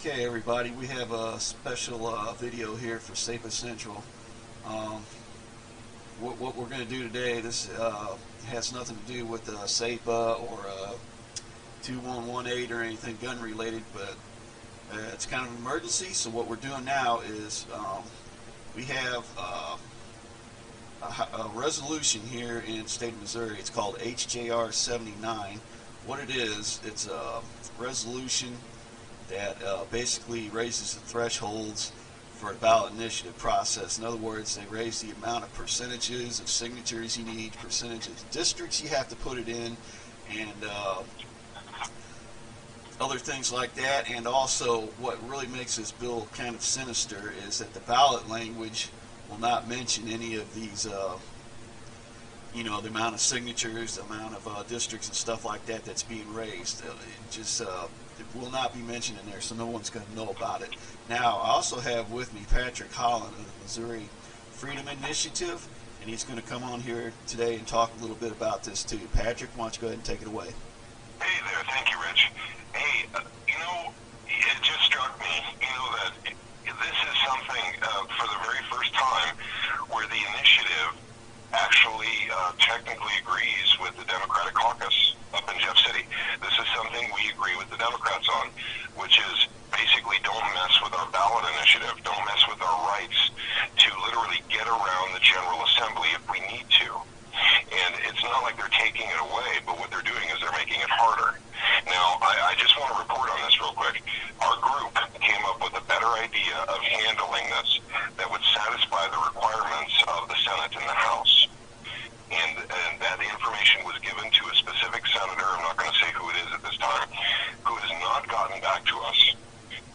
Okay, everybody, we have a special video here for SEPA Central. What we're going to do today, this has nothing to do with SEPA or 2118 or anything gun related, but it's kind of an emergency. So what we're doing now is we have a resolution here in the state of Missouri. It's called HJR 79. What it is, it's a resolution that basically raises the thresholds for the ballot initiative process. In other words, they raise the amount of percentages of signatures you need, percentages of districts you have to put it in, and other things like that. And also, what really makes this bill kind of sinister is that the ballot language will not mention any of these you know, the amount of signatures, the amount of districts and stuff like that that's being raised. It will not be mentioned in there, so no one's going to know about it. Now, I also have with me Patrick Holland of the Missouri Freedom Initiative, and he's going to come on here today and talk a little bit about this too. Patrick, why don't you go ahead and take it away? Hey there, thank you, Rich. Hey, you know, it just struck me, you know, that this is something for the very first time where the initiative actually technically agrees with the Democratic caucus up in Jeff City. This is something we agree with the Democrats on, which is basically don't mess with our ballot initiative, don't mess with our rights to literally get around the General Assembly if we need to. And it's not like they're taking it away, but what they're doing is they're making it harder. Now, I just want to report on this real quick. Our group came up with a better idea of handling this that would satisfy the requirements of the Senate and the House. And that information was given to a specific senator, I'm not going to say who it is at this time, who has not gotten back to us,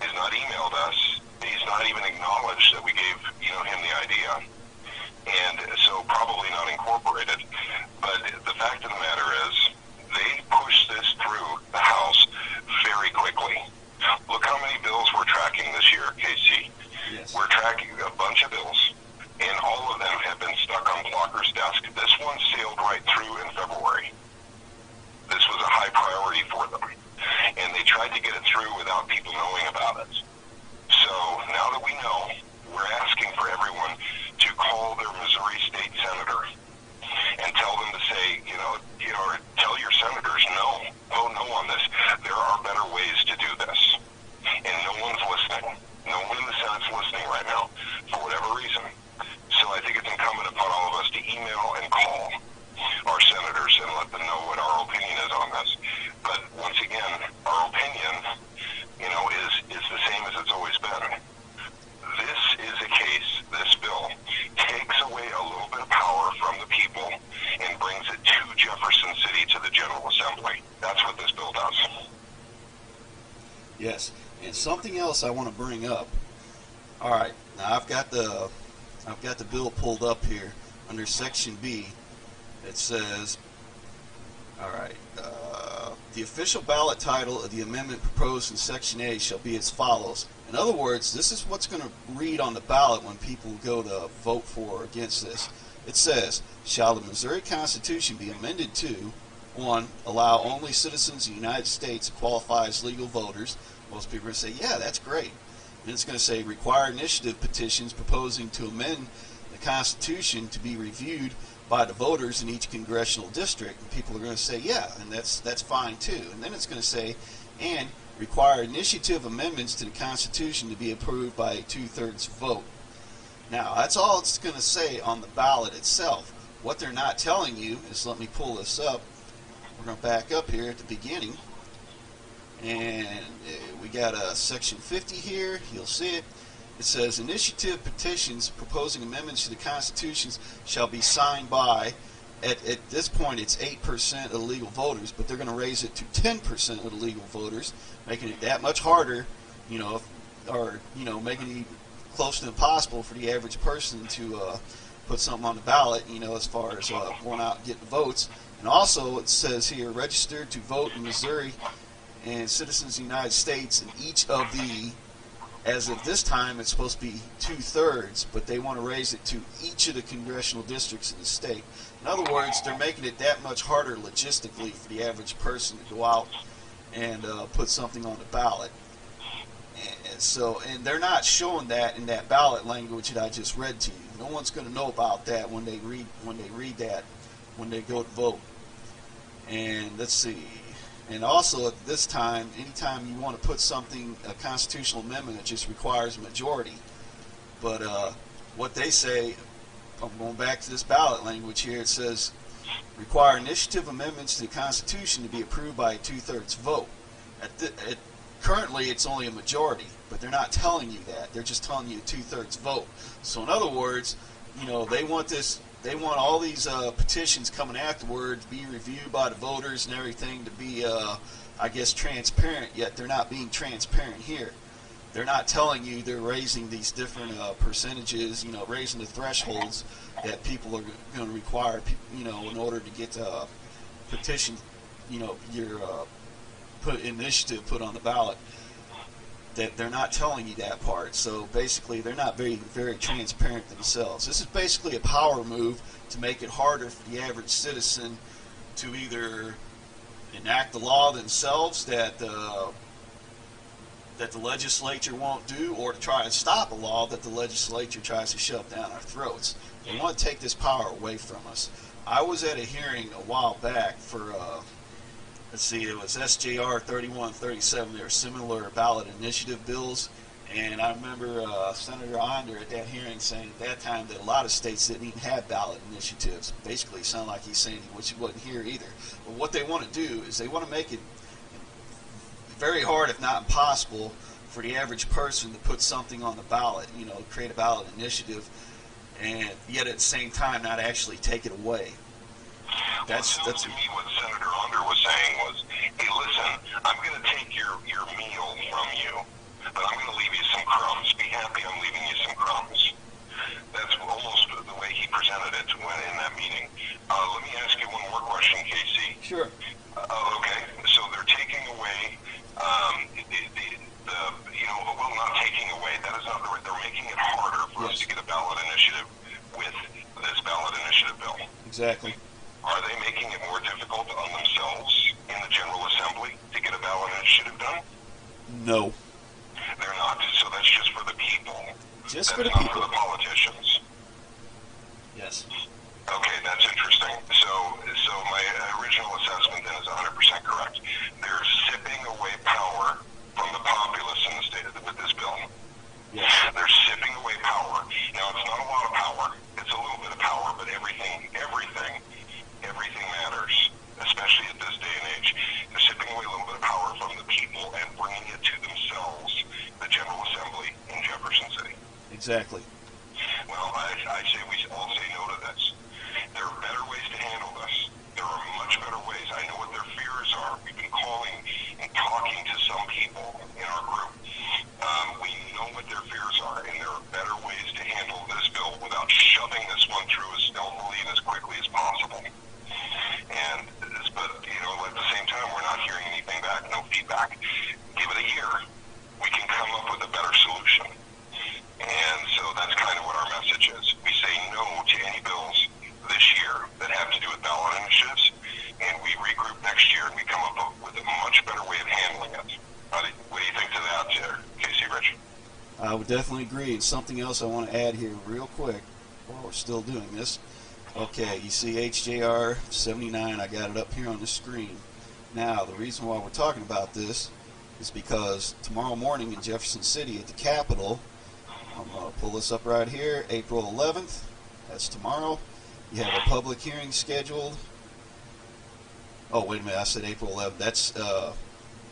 has not emailed us, he's not even acknowledged that we gave him the idea, and so probably not incorporated. But the fact of the matter is, they pushed this through the House very quickly. Look how many bills we're tracking this year, KC. Yes. We're tracking a bunch of bills, and all of them have been stuck on Blocker's desk. This one sailed right through in February. This was a high priority for them, and they tried to get it through without people knowing about it. So now that we know, we're asking for everyone to call their Missouri state senator and tell them to say, or tell your senators, no, vote no on this. There are better ways to do this. And no one's listening. No one in the Senate's listening right now, for whatever reason. So I think it's incumbent upon all of us to email and call our senators and let them know what our opinion is on this. But once again, our opinion, is the same as it's always been. This is a case, this bill takes away a little bit of power from the people and brings it to Jefferson City, to the General Assembly. That's what this bill does. Yes, and something else I want to bring up. All right, now I've got the bill pulled up here under Section B. It says, all right, the official ballot title of the amendment proposed in Section A shall be as follows. In other words, this is what's going to read on the ballot when people go to vote for or against this. It says, shall the Missouri Constitution be amended to, 1, allow only citizens of the United States to qualify as legal voters. Most people are going to say, yeah, that's great. And it's going to say, require initiative petitions proposing to amend the Constitution to be reviewed by the voters in each congressional district. And people are going to say, yeah, and that's fine too. And then it's going to say, and require initiative amendments to the Constitution to be approved by a 2/3 vote. Now, that's all it's going to say on the ballot itself. What they're not telling you is, let me pull this up. We're going to back up here at the beginning. And we got a Section 50 here. You'll see it. It says, initiative petitions proposing amendments to the Constitution shall be signed by, at this point it's 8% of the legal voters, but they're going to raise it to 10% of the legal voters, making it that much harder, making it close to impossible for the average person to put something on the ballot, as far as going out and getting votes. And also it says here, registered to vote in Missouri and citizens of the United States in each of the, as of this time, it's supposed to be 2/3, but they want to raise it to each of the congressional districts in the state. In other words, they're making it that much harder logistically for the average person to go out and put something on the ballot. So, and they're not showing that in that ballot language that I just read to you. No one's going to know about that when they read that when they go to vote. And let's see. And also at this time, anytime you want to put something, a constitutional amendment, it just requires a majority. But what they say, I'm going back to this ballot language here, it says require initiative amendments to the Constitution to be approved by a 2/3 vote. Currently it's only a majority, but they're not telling you that. They're just telling you a 2/3 vote. So in other words, you know, they want all these petitions coming afterwards be reviewed by the voters and everything to be, I guess, transparent, yet they're not being transparent here. They're not telling you they're raising these different percentages, you know, raising the thresholds that people are going to require, you know, in order to get petition, you know, your initiative put on the ballot. That they're not telling you that part. So basically they're not very transparent themselves. This is basically a power move to make it harder for the average citizen to either enact the law themselves that the legislature won't do, or to try and stop a law that the legislature tries to shove down our throats. They want to take this power away from us. I was at a hearing a while back for let's see, it was HJR 3137. There were similar ballot initiative bills, and I remember Senator Onder at that hearing saying at that time that a lot of states didn't even have ballot initiatives. Basically, it sounded like he's saying he wasn't here either. But what they want to do is they want to make it very hard, if not impossible, for the average person to put something on the ballot, you know, create a ballot initiative, and yet at the same time not actually take it away. That's to me what Senator Onder was saying was, hey, listen, I'm going to take your meal from you, but I'm going to leave you some crumbs. Be happy I'm leaving you some crumbs. That's almost the way he presented it when in that meeting. Let me ask you one more question, Casey. Sure. Okay, so they're taking away well, not taking away, that is not the right, they're making it harder for us to get a ballot initiative with this ballot initiative bill. Exactly. Are they making it more difficult on themselves in the General Assembly to get a ballot initiative done? No. They're not. So that's just for the people. Just that's for the not people. For the politicians. Yes. Okay, that's interesting. So my original assessment then is 100% correct. They're sipping away power from the populace in the state with this bill. Yes. They're sipping away power. Now, it's not a lot of power. It's a little bit of power, but everything matters, especially at this day and age. They're sipping away a little bit of power from the people and bringing it to themselves, the General Assembly in Jefferson City. Exactly. Well, I say we all say no to this. There are better ways to handle this. There are much better ways. I know what their fears are. We've been calling and talking to some people in our group. We know what their fears are, and there are better ways to handle this bill without shoving this one through as stealthily and as quickly as possible. But at the same time, we're not hearing anything back, no feedback. Give it a year. We can come up with a better solution. And so that's kind of what our message is. We say no to any bills this year that have to do with ballot initiatives, and we regroup next year and we come up with a much better way of handling it. What do you think to that, Casey, Rich? I would definitely agree. And something else I want to add here real quick while we're still doing this. Okay, you see HJR 79, I got it up here on the screen. Now, the reason why we're talking about this is because tomorrow morning in Jefferson City at the Capitol, I'm going to pull this up right here, April 11th, that's tomorrow, you have a public hearing scheduled. Oh, wait a minute, I said April 11th. That's,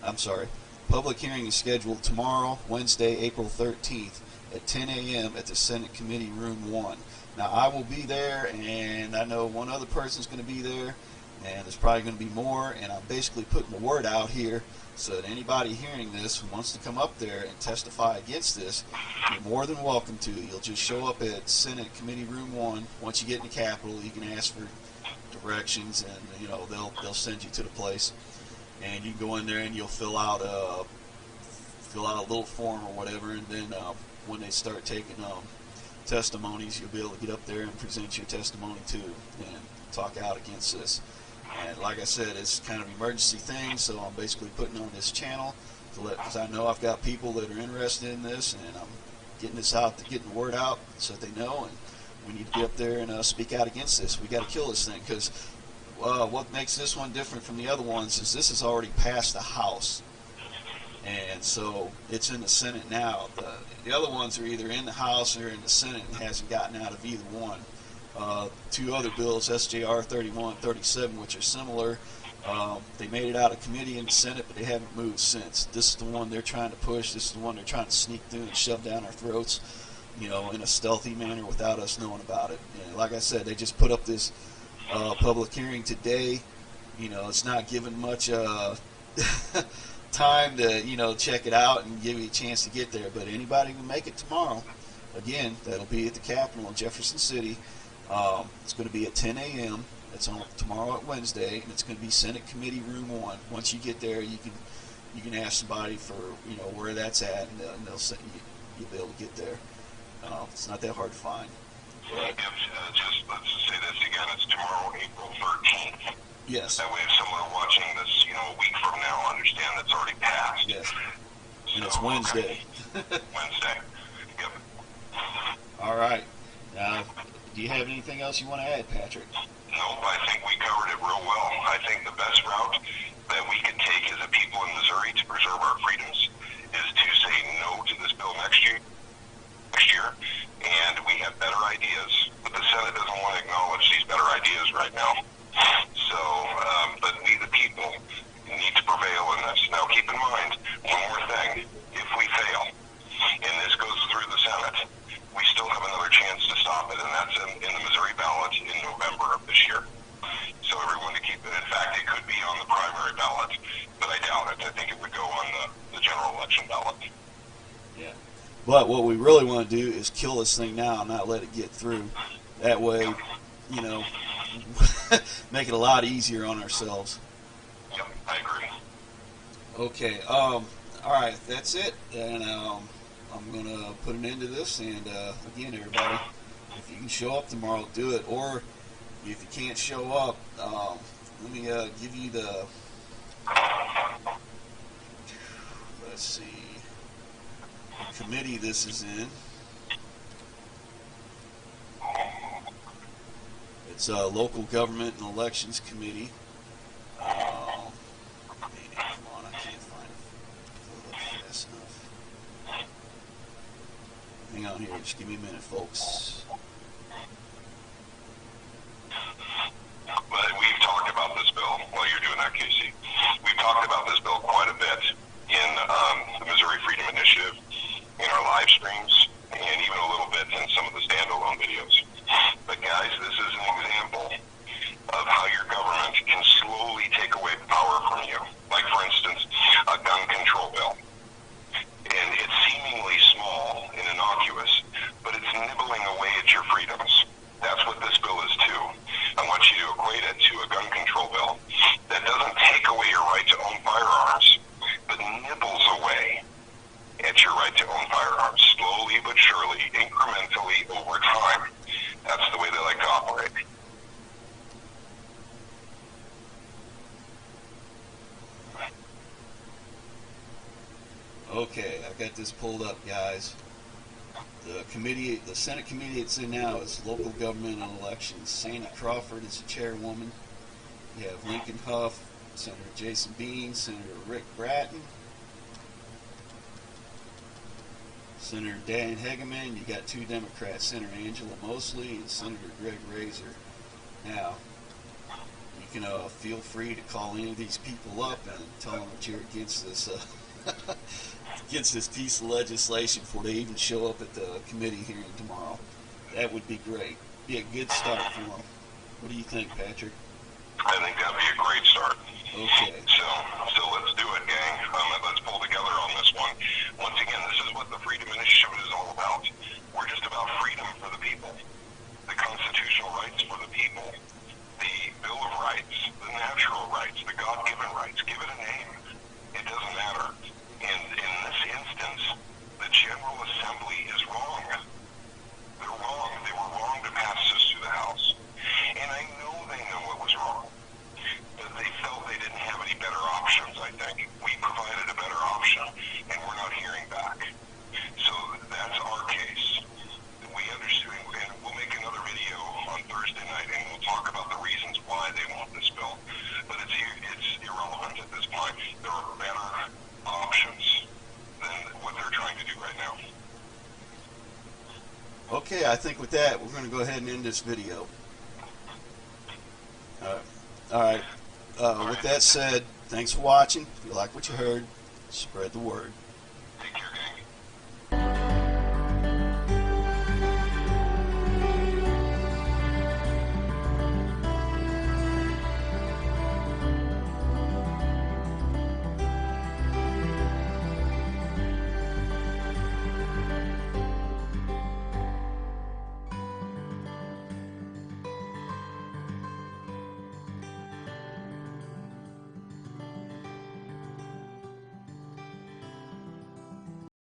I'm sorry. Public hearing is scheduled tomorrow, Wednesday, April 13th at 10 a.m. at the Senate Committee Room 1. Now, I will be there, and I know one other person's going to be there, and there's probably going to be more, and I'm basically putting the word out here so that anybody hearing this who wants to come up there and testify against this, you're more than welcome to. You'll just show up at Senate Committee Room 1. Once you get in the Capitol, you can ask for directions, and they'll send you to the place, and you can go in there and you'll fill out a little form or whatever, and then when they start taking testimonies, you'll be able to get up there and present your testimony too and talk out against this. And like I said, it's kind of an emergency thing, so I'm basically putting on this channel because I know I've got people that are interested in this, and I'm getting this out, getting the word out so that they know, and we need to get up there and speak out against this. We got to kill this thing, because what makes this one different from the other ones is this has already passed the House, and so it's in the Senate now. The other ones are either in the House or in the Senate and hasn't gotten out of either one. Two other bills, SJR 31, 37, which are similar. They made it out of committee in the Senate, but they haven't moved since. This is the one they're trying to push. This is the one they're trying to sneak through and shove down our throats, in a stealthy manner without us knowing about it. And like I said, they just put up this public hearing today. It's not given much time to, check it out and give you a chance to get there. But anybody can make it tomorrow. Again, that'll be at the Capitol in Jefferson City. It's going to be at 10 a.m. It's on tomorrow at Wednesday, and it's going to be Senate Committee Room 1. Once you get there, you can ask somebody for where that's at, and they'll send you'll be able to get there. It's not that hard to find. But, just let's say this again. It's tomorrow, April 13th. Yes. That way, if someone watching this, a week from now, understand it's already passed. Yes. So, And it's Wednesday. Okay. Wednesday. Yep. All right. Now, do you have anything else you want to add, Patrick? Nope, I think we covered it real well. I think the best route that we can take as a people in Missouri to preserve our freedoms is to say no to this bill next year. And we have better ideas, but the Senate doesn't want to acknowledge these better ideas right now. So, but we the people need to prevail in this. Now keep in mind, one more thing, if we fail, and this goes through the Senate, we still have another chance to stop it, and that's in the Missouri ballot in November of this year. So everyone to keep it. In fact, it could be on the primary ballot, but I doubt it. I think it would go on the general election ballot. Yeah. But what we really want to do is kill this thing now and not let it get through. That way, make it a lot easier on ourselves. Yep, I agree. Okay. All right. That's it. And I'm going to put an end to this. And again, everybody, if you can show up tomorrow, do it. Or if you can't show up, let me give you the. Let's see. Committee this is in. It's a local government and elections committee. Come on, I can't find it fast enough. Hang on here, just give me a minute, folks. But we've talked about this bill while you're doing that, Casey. We've talked about this bill quite a bit in the Missouri Freedom Initiative, in our live streams, and even a little bit in some of the standalone videos. But guys, this is an example of how your government can slowly take away power from you. Like, for instance, a gun control bill. And it's seemingly small and innocuous, but it's nibbling away at your freedoms. That's what this bill is too. I want you to equate it to a gun control bill that doesn't take away your right to own firearms, but nibbles away at your right to own firearms, slowly but surely, incrementally over time. That's the way they like to operate. Okay, I've got this pulled up, guys. The Senate committee it's in now is local government and elections. Sandy Crawford is the chairwoman. You have Lincoln Huff, Senator Jason Bean, Senator Rick Bratton, Senator Dan Hegeman. You got two Democrats, Senator Angela Mosley and Senator Greg Razor. Now, you can feel free to call any of these people up and tell them that you're against this against this piece of legislation before they even show up at the committee hearing tomorrow. That would be great. Be a good start for them. What do you think, Patrick? I think that'd be a great start. Okay. So let's do it, gang. Let's pull together on this one. Once again, this is what the Freedom Initiative is all about. We're just about freedom for the people, the constitutional rights for the people, the Bill of Rights, the natural rights, the God-given rights. Give it a name. It doesn't matter. And in this instance, the General Assembly is wrong. They're wrong. They were wrong to pass this through the House. And I know they know it was wrong. But they felt they didn't have any better options, I Okay, I think with that, we're going to go ahead and end this video. All right. With that said, thanks for watching. If you like what you heard, spread the word.